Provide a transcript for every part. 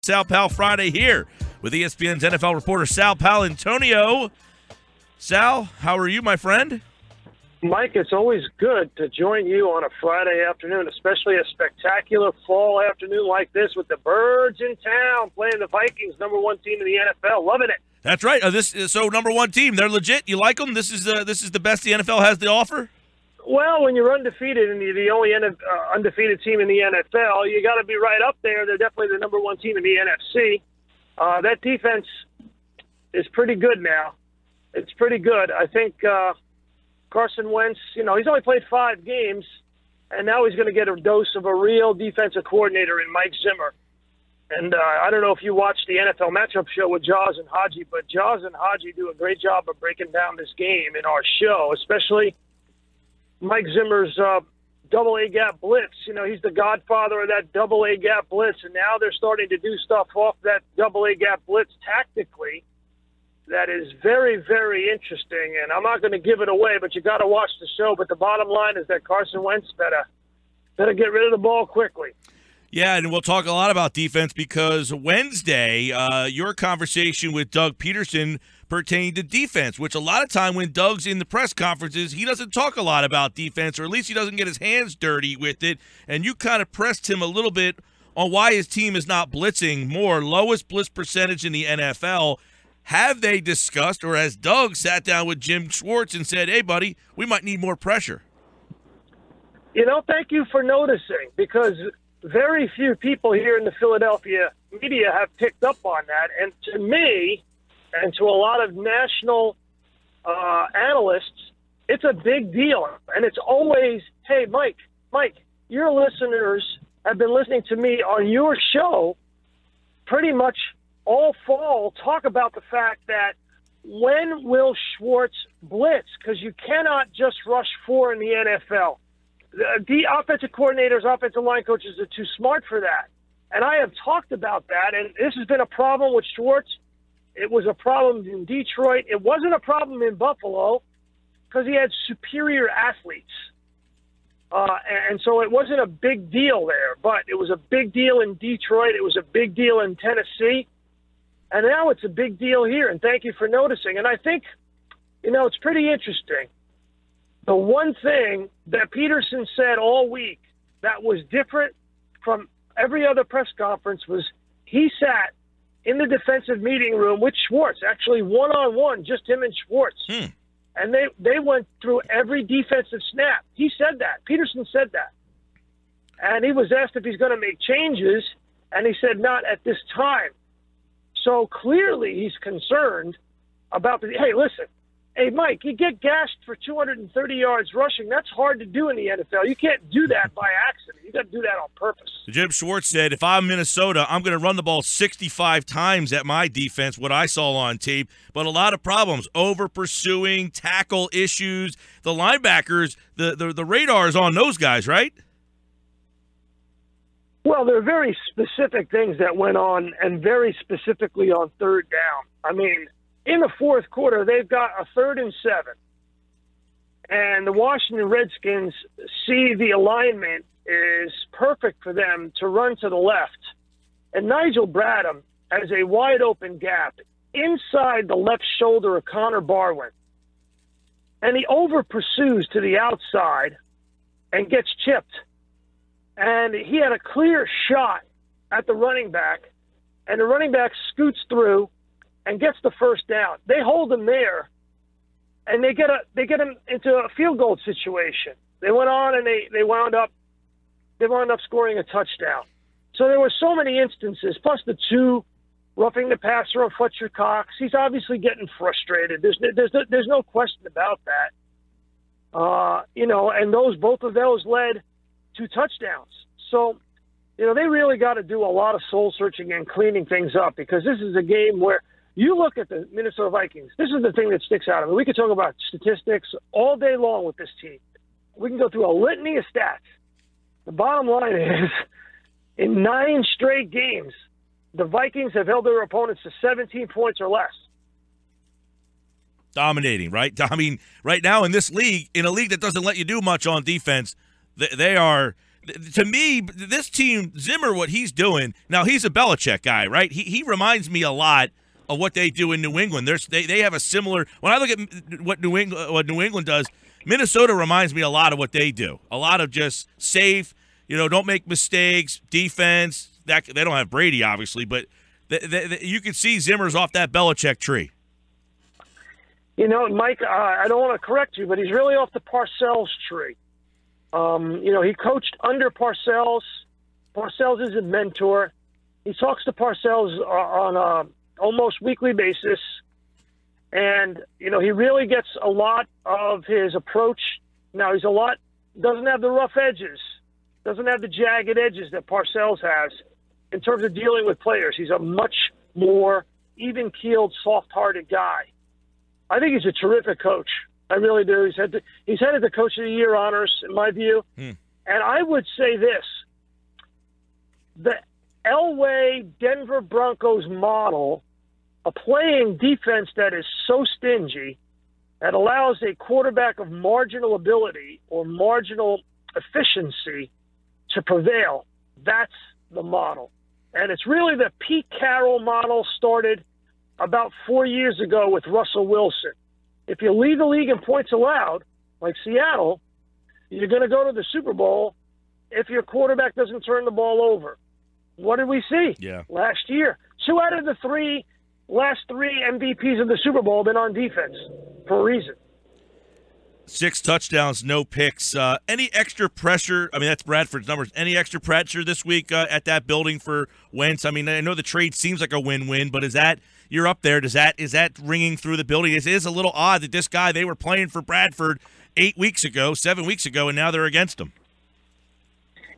Sal Pal Friday here with ESPN's NFL reporter Sal Paolantonio. Sal, how are you, my friend? Mike, it's always good to join you on a Friday afternoon, especially a spectacular fall afternoon like this with the birds in town playing the Vikings, number one team in the NFL. Loving it. That's right. So number one team, they're legit. You like them? This is the best the NFL has to offer. Well, when you're undefeated and you're the only undefeated team in the NFL, you got to be right up there. They're definitely the number one team in the NFC. That defense is pretty good now. It's pretty good. I think Carson Wentz, he's only played 5 games, and now he's going to get a dose of a real defensive coordinator in Mike Zimmer. And I don't know if you watched the NFL matchup show with Jaws and Haji, but Jaws and Haji do a great job of breaking down this game in our show, especially Mike Zimmer's double A gap blitz. He's the godfather of that double A gap blitz, and now they're starting to do stuff off that double A gap blitz tactically that is very, very interesting. And I'm not going to give it away, but you got to watch the show. But the bottom line is that Carson Wentz better get rid of the ball quickly. Yeah, and we'll talk a lot about defense because Wednesday, your conversation with Doug Peterson pertained to defense, which a lot of time when Doug's in the press conferences, he doesn't talk a lot about defense, or at least he doesn't get his hands dirty with it. And you kind of pressed him a little bit on why his team is not blitzing more. Lowest blitz percentage in the NFL. Have they discussed, or has Doug sat down with Jim Schwartz and said, hey, buddy, we might need more pressure? Thank you for noticing, because very few people here in the Philadelphia media have picked up on that. And to me, and to a lot of national analysts, it's a big deal. And it's always, hey, Mike, your listeners have been listening to me on your show pretty much all fall, talk about the fact that when will Schwartz blitz? Because you cannot just rush 4 in the NFL. The offensive coordinators, offensive line coaches are too smart for that. And I have talked about that, and this has been a problem with Schwartz. It was a problem in Detroit. It wasn't a problem in Buffalo because he had superior athletes. And so it wasn't a big deal there, but it was a big deal in Detroit. It was a big deal in Tennessee. And now it's a big deal here, and thank you for noticing. And I think, it's pretty interesting. The one thing that Peterson said all week that was different from every other press conference was he sat in the defensive meeting room with Schwartz, actually one-on-one, just him and Schwartz. And they went through every defensive snap. He said that. Peterson said that. And he was asked if he's going to make changes, and he said not at this time. So clearly he's concerned about hey, listen, hey, Mike, you get gashed for 230 yards rushing. That's hard to do in the NFL. You can't do that by accident. You got to do that on purpose. Jim Schwartz said, if I'm Minnesota, I'm going to run the ball 65 times at my defense, what I saw on tape. But a lot of problems, over-pursuing, tackle issues. The linebackers, the radar is on those guys, right? Well, there are very specific things that went on, and very specifically on third down. I mean, in the fourth quarter, they've got a 3rd and 7. And the Washington Redskins see the alignment is perfect for them to run to the left. And Nigel Bradham has a wide-open gap inside the left shoulder of Connor Barwin. And he over-pursues to the outside and gets chipped. And he had a clear shot at the running back, and the running back scoots through and gets the first down. They hold him there, and they get him into a field goal situation. They went on and they wound up scoring a touchdown. So there were so many instances, plus the 2 roughing the passer on Fletcher Cox. He's obviously getting frustrated. There's no question about that. And both of those led 2 touchdowns. So, they really got to do a lot of soul searching and cleaning things up, because this is a game where you look at the Minnesota Vikings. This is the thing that sticks out. I mean, we could talk about statistics all day long with this team. We can go through a litany of stats. The bottom line is, in 9 straight games, the Vikings have held their opponents to 17 points or less. Dominating, right? I mean, right now in this league, in a league that doesn't let you do much on defense, they are to me, this team, Zimmer, what he's doing, now he's a Belichick guy, right? He reminds me a lot of what they do in New England. They have a similar – when I look at what New England does, Minnesota reminds me a lot of what they do. A lot of just safe, don't make mistakes, defense. They don't have Brady, obviously, but you can see Zimmer's off that Belichick tree. Mike, I don't want to correct you, but he's really off the Parcells tree. He coached under Parcells. Parcells is a mentor. He talks to Parcells on a almost weekly basis. And, he really gets a lot of his approach. Now, doesn't have the rough edges, doesn't have the jagged edges that Parcells has in terms of dealing with players. He's a much more even-keeled, soft-hearted guy. I think he's a terrific coach. I really do. He's headed the Coach of the Year honors, in my view. And I would say this. The Elway Denver Broncos model of playing defense that is so stingy that allows a quarterback of marginal ability or marginal efficiency to prevail, that's the model. And it's really the Pete Carroll model started about 4 years ago with Russell Wilson. If you lead the league in points allowed, like Seattle, you're going to go to the Super Bowl if your quarterback doesn't turn the ball over. What did we see last year? 2 out of the last three MVPs of the Super Bowl have been on defense for a reason. 6 touchdowns, no picks. Any extra pressure? I mean, that's Bradford's numbers. Any extra pressure this week at that building for Wentz? I mean, I know the trade seems like a win-win, but you're up there? Is that ringing through the building? It is a little odd that this guy, they were playing for Bradford 7 weeks ago, and now they're against him.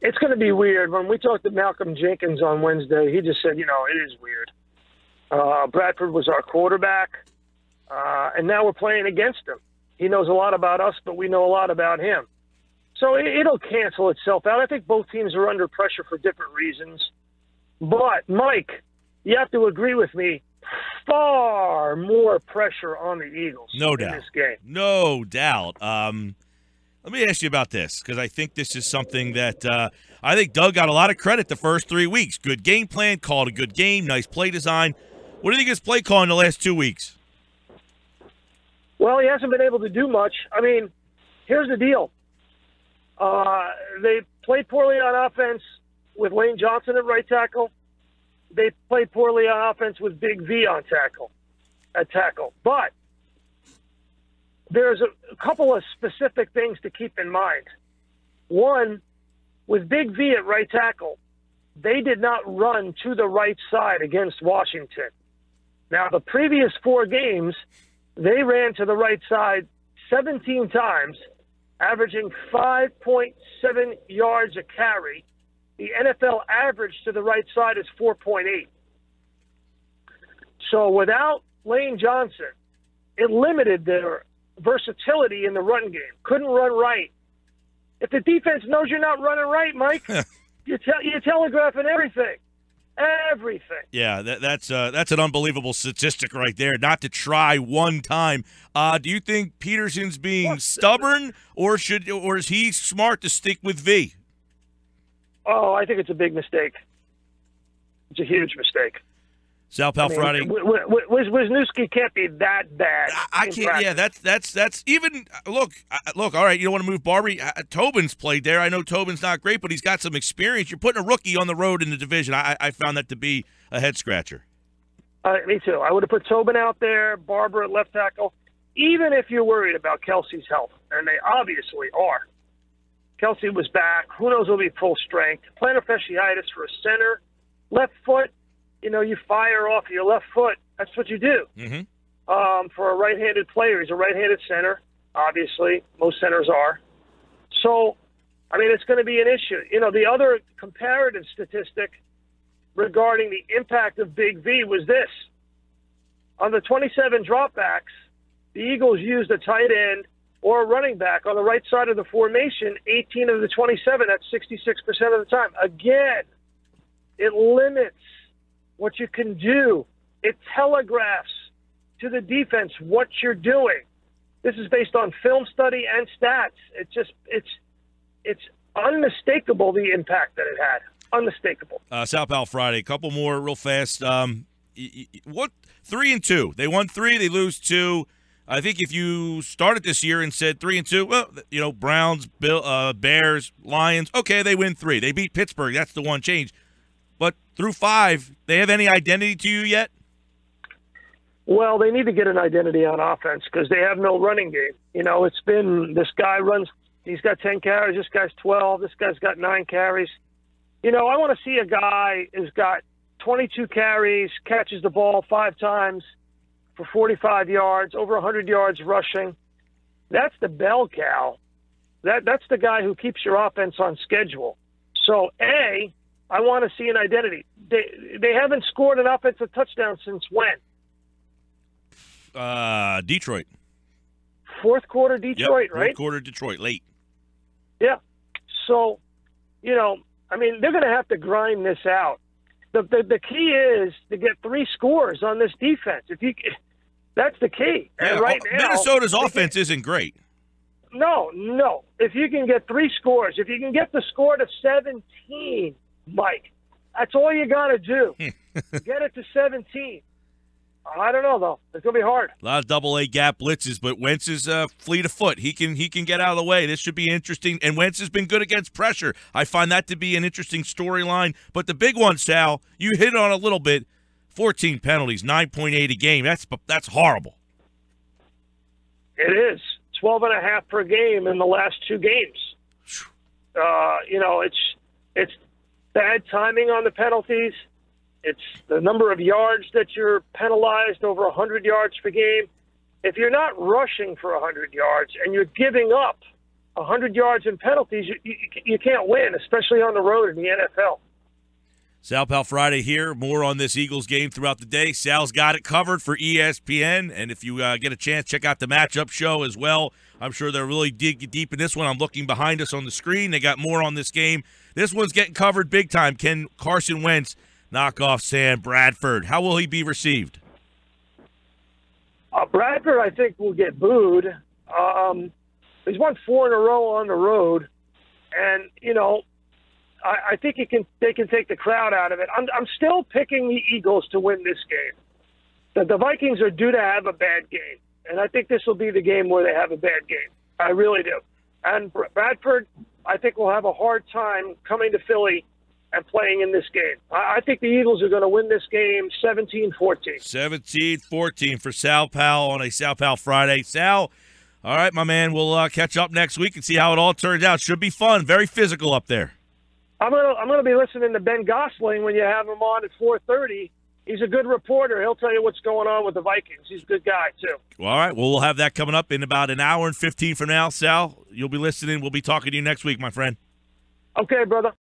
It's going to be weird. When we talked to Malcolm Jenkins on Wednesday, he just said, it is weird. Bradford was our quarterback, and now we're playing against him. He knows a lot about us, but we know a lot about him. So it'll cancel itself out. I think both teams are under pressure for different reasons. But, Mike, you have to agree with me, far more pressure on the Eagles in this game. No doubt. Let me ask you about this, because I think this is something that I think Doug got a lot of credit the first 3 weeks. Good game plan, called a good game, nice play design. What do you think his play call in the last 2 weeks? Well, he hasn't been able to do much. I mean, here's the deal. They played poorly on offense with Lane Johnson at right tackle. They played poorly on offense with Big V at tackle. But there's a couple of specific things to keep in mind. One, with Big V at right tackle, they did not run to the right side against Washington. Now, the previous 4 games, they ran to the right side 17 times, averaging 5.7 yards a carry. The NFL average to the right side is 4.8. So without Lane Johnson, it limited their versatility in the run game. Couldn't run right. If the defense knows you're not running right, Mike, you're telegraphing everything. Everything. Yeah, that's an unbelievable statistic right there. Not to try one time. Do you think Peterson's being stubborn, or is he smart to stick with V? Oh, I think it's a big mistake. It's a huge mistake. Sal Paolantonio. Wisniewski can't be that bad. I can't. Practice. Yeah, that's even. Look. All right, you don't want to move Barbie. Tobin's played there. I know Tobin's not great, but he's got some experience. You're putting a rookie on the road in the division. I found that to be a head scratcher. Me too. I would have put Tobin out there, Barber at left tackle. Even if you're worried about Kelsey's health, and they obviously are. Kelsey was back. Who knows? He'll be full strength. Plantar fasciitis for a center, left foot. You fire off your left foot. That's what you do. Mm-hmm. For a right-handed player, he's a right-handed center. Obviously, most centers are. So, I mean, it's going to be an issue. The other comparative statistic regarding the impact of Big V was this. On the 27 dropbacks, the Eagles used a tight end or a running back on the right side of the formation 18 of the 27. That's 66% of the time. Again, it limits what you can do. It telegraphs to the defense what you're doing. This is based on film study and stats. It's unmistakable the impact that it had. Unmistakable. Sal Pal Friday. A couple more real fast. What 3-2? They won 3. They lose 2. I think if you started this year and said 3-2, well, Browns, Bears, Lions. Okay, they win 3. They beat Pittsburgh. That's the one change. But through 5, they have any identity to you yet? Well, they need to get an identity on offense because they have no running game. It's been this guy runs. He's got 10 carries. This guy's 12. This guy's got 9 carries. I want to see a guy who's got 22 carries, catches the ball 5 times for 45 yards, over 100 yards rushing. That's the bell cow. That's the guy who keeps your offense on schedule. So, I want to see an identity. They haven't scored an offensive touchdown since when? Detroit. Fourth quarter Detroit, right? Fourth quarter Detroit, late. Yeah. So, they're going to have to grind this out. The key is to get 3 scores on this defense. That's the key. Yeah, and right now, Minnesota's offense isn't great. No. If you can get 3 scores, if you can get the score to 17, Mike, that's all you got to do. Get it to 17. I don't know, though. It's going to be hard. A lot of double-A gap blitzes, but Wentz is fleet of foot. He can get out of the way. This should be interesting. And Wentz has been good against pressure. I find that to be an interesting storyline. But the big one, Sal, you hit on a little bit. 14 penalties, 9.8 a game. That's horrible. It is. 12.5 per game in the last 2 games. It's bad timing on the penalties. It's the number of yards that you're penalized, over 100 yards per game. If you're not rushing for 100 yards and you're giving up 100 yards in penalties, you can't win, especially on the road in the NFL. Sal Pal Friday here. More on this Eagles game throughout the day. Sal's got it covered for ESPN. And if you get a chance, check out the matchup show as well. I'm sure they're really dig deep in this one. I'm looking behind us on the screen. They got more on this game. This one's getting covered big time. Can Carson Wentz knock off Sam Bradford? How will he be received? Bradford, I think, will get booed. He's won 4 in a row on the road. And, I think they can take the crowd out of it. I'm still picking the Eagles to win this game. The Vikings are due to have a bad game, and I think this will be the game where they have a bad game. I really do. And Bradford, I think, will have a hard time coming to Philly and playing in this game. I think the Eagles are going to win this game 17-14. 17-14 for Sal Pal on a Sal Pal Friday. Sal, all right, my man, we'll catch up next week and see how it all turns out. Should be fun. Very physical up there. I'm gonna be listening to Ben Gosling when you have him on at 4:30. He's a good reporter. He'll tell you what's going on with the Vikings. He's a good guy too. All right. Well, we'll have that coming up in about an hour and 15 from now. Sal, you'll be listening. We'll be talking to you next week, my friend. Okay, brother.